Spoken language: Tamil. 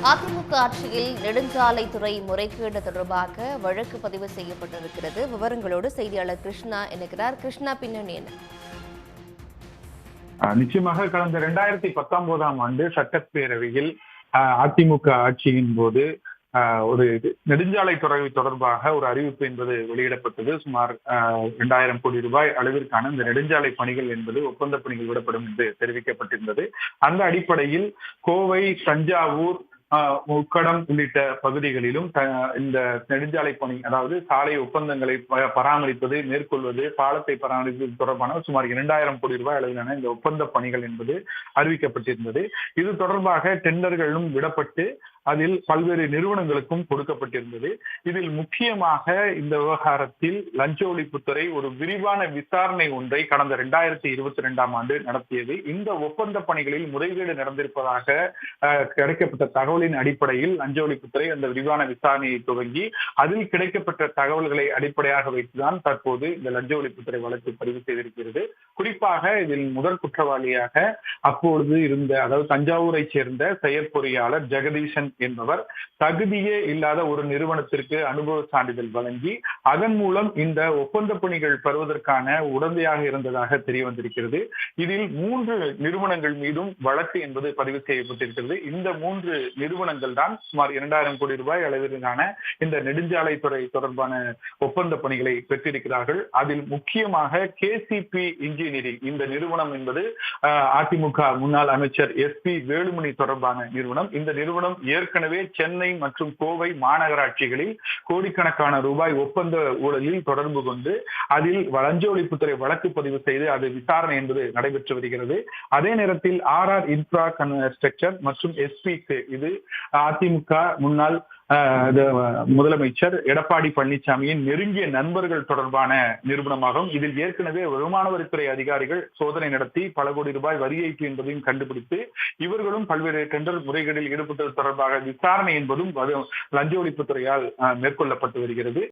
அதிமுக ஆட்சியில் நெடுஞ்சாலைத்துறை முறைகேடு தொடர்பாக வழக்கு பதிவு செய்யப்பட்டிருக்கிறது. விவரங்களோடு செய்தியாளர் கிருஷ்ணா இணைக்கிறார். கிருஷ்ணா, பின்னணி என்ன? நிச்சயமாக கடந்த 2019ஆம் ஆண்டு சட்டப்பேரவையில் அதிமுக ஆட்சியின் போது ஒரு நெடுஞ்சாலைத்துறை தொடர்பாக ஒரு அறிவிப்பு என்பது வெளியிடப்பட்டது. சுமார் 2000 கோடி ரூபாய் அளவிற்கான இந்த நெடுஞ்சாலை பணிகள் என்பது ஒப்பந்த பணிகள் விடப்படும் என்று தெரிவிக்கப்பட்டிருந்தது. அந்த அடிப்படையில் கோவை, தஞ்சாவூர், உக்கடம் உள்ளிட்ட பகுதிகளிலும் இந்த நெடுஞ்சாலை பணி, அதாவது சாலை ஒப்பந்தங்களை பராமரிப்பது, மேற்கொள்வது, பாலத்தை பராமரிப்பது தொடர்பான சுமார் 2000 கோடி ரூபாய் அளவிலான இந்த ஒப்பந்த பணிகள் என்பது அறிவிக்கப்பட்டிருந்தது. இது தொடர்பாக டெண்டர்களும் விடப்பட்டு அதில் பல்வேறு நிறுவனங்களுக்கும் கொடுக்கப்பட்டிருந்தது. இதில் முக்கியமாக இந்த விவகாரத்தில் லஞ்ச ஒழிப்புத்துறை ஒரு விரிவான விசாரணை ஒன்றை கடந்த 2022ஆம் ஆண்டு நடத்தியது. இந்த ஒப்பந்த பணிகளில் முறைகேடு நடந்திருப்பதாக கிடைக்கப்பட்ட தகவலின் அடிப்படையில் லஞ்ச ஒழிப்புத்துறை அந்த விரிவான விசாரணையை துவங்கி அதில் கிடைக்கப்பட்ட தகவல்களை அடிப்படையாக வைத்துதான் தற்போது இந்த லஞ்ச ஒழிப்புத்துறை வழக்கு பதிவு செய்திருக்கிறது. குறிப்பாக இதில் முதல் குற்றவாளியாக அப்பொழுது இருந்த, அதாவது தஞ்சாவூரை சேர்ந்த செயற்பொறியாளர் ஜெகதீசன் என்பவர் தகுதியே இல்லாத ஒரு நிறுவனத்திற்கு அனுபவ சான்றிதழ் வழங்கி அதன் மூலம் இந்த ஒப்பந்த பணிகள் பெறுவதற்கான உடந்தையாக இருந்ததாக தெரிய வந்திருக்கிறது. இதில் 3 நிறுவனங்கள் மீதும் வழக்கு என்பது பதிவு செய்யப்பட்டிருக்கிறது. இந்த 3 நிறுவனங்கள் தான் சுமார் 2000 கோடி ரூபாய் அளவிலான இந்த நெடுஞ்சாலைத்துறை தொடர்பான ஒப்பந்த பணிகளை பெற்றிருக்கிறார்கள். அதில் முக்கியமாக KCP இன்ஜினியரிங் இந்த நிறுவனம் என்பது அதிமுக முன்னாள் அமைச்சர் SP வேலுமணி தொடர்பான நிறுவனம். இந்த நிறுவனம் ஏற்கனவே சென்னை மற்றும் கோவை மாநகராட்சிகளில் கோடிக்கணக்கான ரூபாய் ஒப்பந்த ஊழலில் தொடர்பு கொண்டு அதில் லஞ்ச ஒழிப்புத்துறை வழக்கு பதிவு செய்து அது விசாரணை என்பது நடைபெற்று வருகிறது. அதே நேரத்தில் RR இன்ஃப்ரா கன்ஸ்ட்ரக்சர் மற்றும் SPக்கு இது அதிமுக முன்னாள் முதலமைச்சர் எடப்பாடி பழனிசாமியின் நெருங்கிய நண்பர்கள் தொடர்பான நிறுவனமாகும். இதில் ஏற்கனவே வருமான வரித்துறை அதிகாரிகள் சோதனை நடத்தி பல கோடி ரூபாய் வரி ஏய்ப்பு என்பதையும் கண்டுபிடித்து இவர்களும் பல்வேறு டெண்டர் முறைகேடில் ஈடுபட்டது தொடர்பாக விசாரணை என்பதும் லஞ்ச ஒழிப்புத்துறையால் மேற்கொள்ளப்பட்டு வருகிறது.